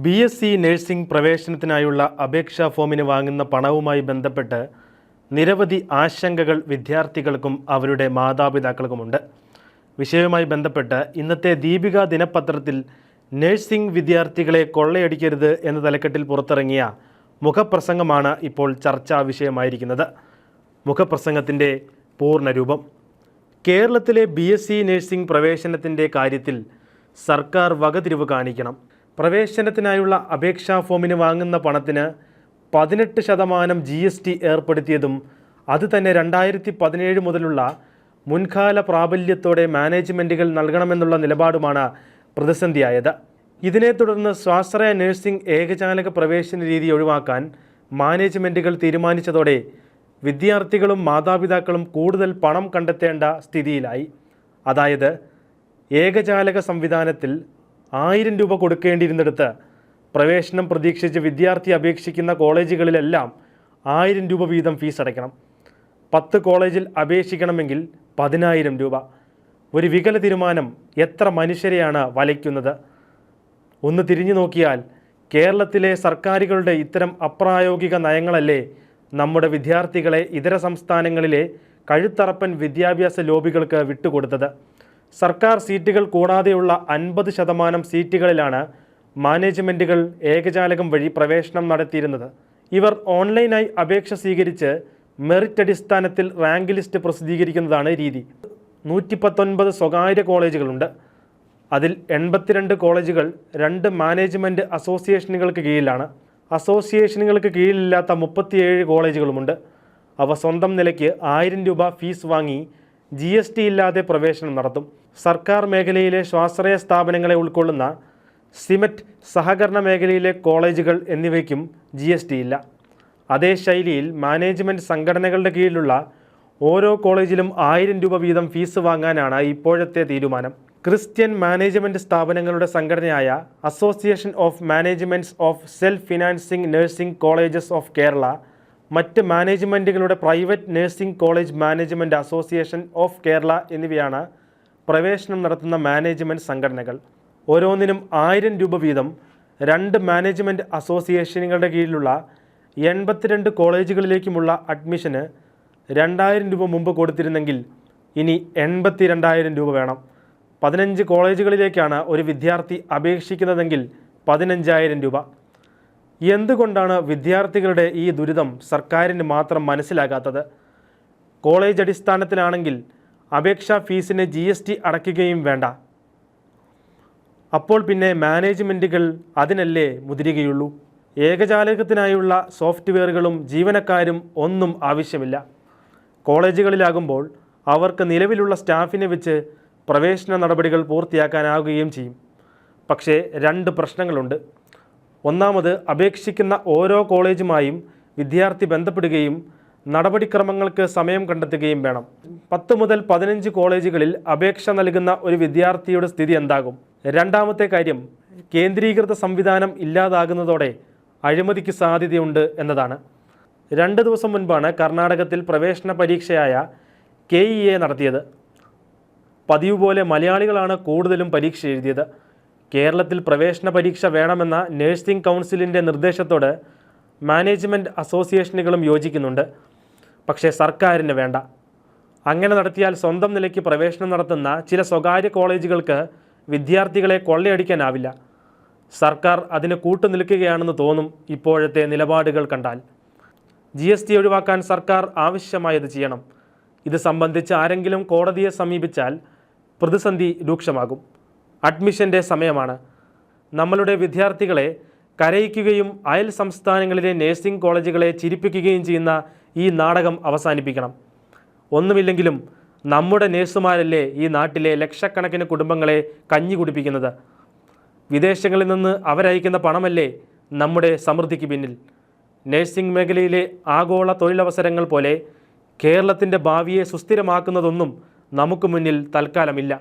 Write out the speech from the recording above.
BSc nursing പ്രവേശനത്തിനായുള്ള അപേക്ഷാ ഫോമിന് വാങ്ങുന്ന പണവുമായി ബന്ധപ്പെട്ട് നിരവധി ആശങ്കകൾ വിദ്യാർത്ഥികൾക്കും അവരുടെ മാതാപിതാക്കൾക്കുമുണ്ട്. വിഷയവുമായി ബന്ധപ്പെട്ട് ഇന്നത്തെ ദീപിക ദിനപത്രത്തിൽ നഴ്സിംഗ് വിദ്യാർത്ഥികളെ കൊള്ളയടിക്കരുത് എന്ന തലക്കെട്ടിൽ പുറത്തിറങ്ങിയ മുഖപ്രസംഗമാണ് ഇപ്പോൾ ചർച്ചാ വിഷയമായിരിക്കുന്നത്. മുഖപ്രസംഗത്തിൻ്റെ പൂർണ്ണരൂപം: കേരളത്തിലെ BSc നഴ്സിംഗ് പ്രവേശനത്തിൻ്റെ കാര്യത്തിൽ സർക്കാർ വകതിരിവ് കാണിക്കണം. പ്രവേശനത്തിനായുള്ള അപേക്ഷാ ഫോമിന് വാങ്ങുന്ന പണത്തിന് 18% GST ഏർപ്പെടുത്തിയതും അതുതന്നെ 2017 മുതലുള്ള മുൻകാല പ്രാബല്യത്തോടെ മാനേജ്മെൻറ്റുകൾ നൽകണമെന്നുള്ള നിലപാടുമാണ് പ്രതിസന്ധിയായത്. ഇതിനെ തുടർന്ന് സ്വാശ്രയ നഴ്സിംഗ് ഏകജാലക പ്രവേശന രീതി ഒഴിവാക്കാൻ മാനേജ്മെൻറ്റുകൾ തീരുമാനിച്ചതോടെ വിദ്യാർത്ഥികളും മാതാപിതാക്കളും കൂടുതൽ പണം കണ്ടെത്തേണ്ട സ്ഥിതിയിലായി. അതായത് ഏകജാലക സംവിധാനത്തിൽ 1000 രൂപ കൊടുക്കേണ്ടിയിരുന്നിടത്ത് പ്രവേശനം പ്രതീക്ഷിച്ച് വിദ്യാർത്ഥി അപേക്ഷിക്കുന്ന കോളേജുകളിലെല്ലാം 1000 രൂപ വീതം ഫീസ് അടയ്ക്കണം. 10 കോളേജിൽ അപേക്ഷിക്കണമെങ്കിൽ 10,000 രൂപ. ഒരു വികല തീരുമാനം എത്ര മനുഷ്യരെയാണ് വലയ്ക്കുന്നത്? ഒന്ന് തിരിഞ്ഞു നോക്കിയാൽ കേരളത്തിലെ സർക്കാരുകളുടെ ഇത്തരം അപ്രായോഗിക നയങ്ങളല്ലേ നമ്മുടെ വിദ്യാർത്ഥികളെ ഇതര സംസ്ഥാനങ്ങളിലെ കഴുത്തറപ്പൻ വിദ്യാഭ്യാസ ലോബികൾക്ക് വിട്ടുകൊടുത്തത്. സർക്കാർ സീറ്റുകൾ കൂടാതെയുള്ള 50% സീറ്റുകളിലാണ് മാനേജ്മെൻറ്റുകൾ ഏകജാലകം വഴി പ്രവേശനം നടത്തിയിരുന്നത്. ഇവർ ഓൺലൈനായി അപേക്ഷ സ്വീകരിച്ച് മെറിറ്റ് അടിസ്ഥാനത്തിൽ റാങ്ക് ലിസ്റ്റ് പ്രസിദ്ധീകരിക്കുന്നതാണ് രീതി. 119 സ്വകാര്യ കോളേജുകളുണ്ട്. അതിൽ 82 കോളേജുകൾ 2 മാനേജ്മെൻറ്റ് അസോസിയേഷനുകൾക്ക് കീഴിലാണ്. അസോസിയേഷനുകൾക്ക് കീഴിലില്ലാത്ത 37 കോളേജുകളുമുണ്ട്. അവ സ്വന്തം നിലയ്ക്ക് 1000 രൂപ ഫീസ് വാങ്ങി GST ഇല്ലാതെ പ്രവേശനം നടത്തും. സർക്കാർ മേഖലയിലെ സ്വാശ്രയ സ്ഥാപനങ്ങളെ ഉൾക്കൊള്ളുന്ന സിമറ്റ് സഹകരണ മേഖലയിലെ കോളേജുകൾ എന്നിവയ്ക്കും GST ഇല്ല. അതേ ശൈലിയിൽ മാനേജ്മെൻറ്റ് സംഘടനകളുടെ കീഴിലുള്ള ഓരോ കോളേജിലും 1000 രൂപ വീതം ഫീസ് വാങ്ങാനാണ് ഇപ്പോഴത്തെ തീരുമാനം. ക്രിസ്ത്യൻ മാനേജ്മെൻറ്റ് സ്ഥാപനങ്ങളുടെ സംഘടനയായ association of managements of self financing nursing colleges of Kerala, മറ്റ് മാനേജ്മെൻറ്റുകളുടെ private nursing college management association of Kerala എന്നിവയാണ് പ്രവേശനം നടത്തുന്ന മാനേജ്മെൻറ്റ് സംഘടനകൾ. ഓരോന്നിനും 1000 രൂപ വീതം 2 മാനേജ്മെൻറ്റ് അസോസിയേഷനുകളുടെ കീഴിലുള്ള 82 കോളേജുകളിലേക്കുമുള്ള അഡ്മിഷന് 2000 രൂപ മുമ്പ് കൊടുത്തിരുന്നെങ്കിൽ ഇനി 82,000 രൂപ വേണം. 15 കോളേജുകളിലേക്കാണ് ഒരു വിദ്യാർത്ഥി അപേക്ഷിക്കുന്നതെങ്കിൽ 15,000 രൂപ. എന്തുകൊണ്ടാണ് വിദ്യാർത്ഥികളുടെ ഈ ദുരിതം സർക്കാരിന് മാത്രം മനസ്സിലാകാത്തത്? കോളേജ് അടിസ്ഥാനത്തിലാണെങ്കിൽ അപേക്ഷാ ഫീസിന് GST അടയ്ക്കുകയും വേണ്ട. അപ്പോൾ പിന്നെ മാനേജ്മെൻറ്റുകൾ അതിനല്ലേ മുതിരുകയുള്ളൂ? ഏകജാലകത്തിനായുള്ള സോഫ്റ്റ്വെയറുകളും ജീവനക്കാരും ഒന്നും ആവശ്യമില്ല. കോളേജുകളിലാകുമ്പോൾ അവർക്ക് നിലവിലുള്ള സ്റ്റാഫിനെ വെച്ച് പ്രവേശന നടപടികൾ പൂർത്തിയാക്കാനാവുകയും ചെയ്യും. പക്ഷേ 2 പ്രശ്നങ്ങളുണ്ട്. ഒന്നാമത്, അപേക്ഷിക്കുന്ന ഓരോ കോളേജുമായും വിദ്യാർത്ഥി ബന്ധപ്പെടുകയും നടപടിക്രമങ്ങൾക്ക് സമയം കണ്ടെത്തുകയും വേണം. 10 മുതൽ 15 കോളേജുകളിൽ അപേക്ഷ നൽകുന്ന ഒരു വിദ്യാർത്ഥിയുടെ സ്ഥിതി എന്താകും? രണ്ടാമത്തെ കാര്യം, കേന്ദ്രീകൃത സംവിധാനം ഇല്ലാതാകുന്നതോടെ അഴിമതിക്ക് സാധ്യതയുണ്ട് എന്നതാണ്. 2 ദിവസം മുൻപാണ് കർണാടകത്തിൽ പ്രവേശന പരീക്ഷയായ KEA നടത്തിയത്. പതിവ് പോലെ മലയാളികളാണ് കൂടുതലും പരീക്ഷ എഴുതിയത്. കേരളത്തിൽ പ്രവേശന പരീക്ഷ വേണമെന്ന നഴ്സിംഗ് കൗൺസിലിൻ്റെ നിർദ്ദേശത്തോട് മാനേജ്മെൻറ്റ് അസോസിയേഷനുകളും യോജിക്കുന്നുണ്ട്. പക്ഷേ സർക്കാരിന് വേണ്ട. അങ്ങനെ നടത്തിയാൽ സ്വന്തം നിലയ്ക്ക് പ്രവേശനം നടത്തുന്ന ചില സ്വകാര്യ കോളേജുകൾക്ക് വിദ്യാർത്ഥികളെ കൊള്ളയടിക്കാനാവില്ല. സർക്കാർ അതിന് കൂട്ടുനിൽക്കുകയാണെന്ന് തോന്നും ഇപ്പോഴത്തെ നിലപാടുകൾ കണ്ടാൽ. GST ഒഴിവാക്കാൻ സർക്കാർ ആവശ്യമായത് ചെയ്യണം. ഇത് സംബന്ധിച്ച് ആരെങ്കിലും കോടതിയെ സമീപിച്ചാൽ പ്രതിസന്ധി രൂക്ഷമാകും. അഡ്മിഷൻ്റെ സമയമാണ്. നമ്മളുടെ വിദ്യാർത്ഥികളെ കരയിക്കുകയും അയൽ സംസ്ഥാനങ്ങളിലെ നഴ്സിംഗ് കോളേജുകളെ ചിരിപ്പിക്കുകയും ചെയ്യുന്ന ഈ നാടകം അവസാനിപ്പിക്കണം. ഒന്നുമില്ലെങ്കിലും നമ്മുടെ നഴ്സുമാരല്ലേ ഈ നാട്ടിലെ ലക്ഷക്കണക്കിന് കുടുംബങ്ങളെ കഞ്ഞി കുടിപ്പിക്കുന്നത്. വിദേശങ്ങളിൽ നിന്ന് അവരയക്കുന്ന പണമല്ലേ നമ്മുടെ സമൃദ്ധിക്ക് പിന്നിൽ. നഴ്സിംഗ് മേഖലയിലെ ആഗോള തൊഴിലവസരങ്ങൾ പോലെ കേരളത്തിൻ്റെ ഭാവിയെ സുസ്ഥിരമാക്കുന്നതൊന്നും നമുക്ക് മുന്നിൽ തൽക്കാലമില്ല.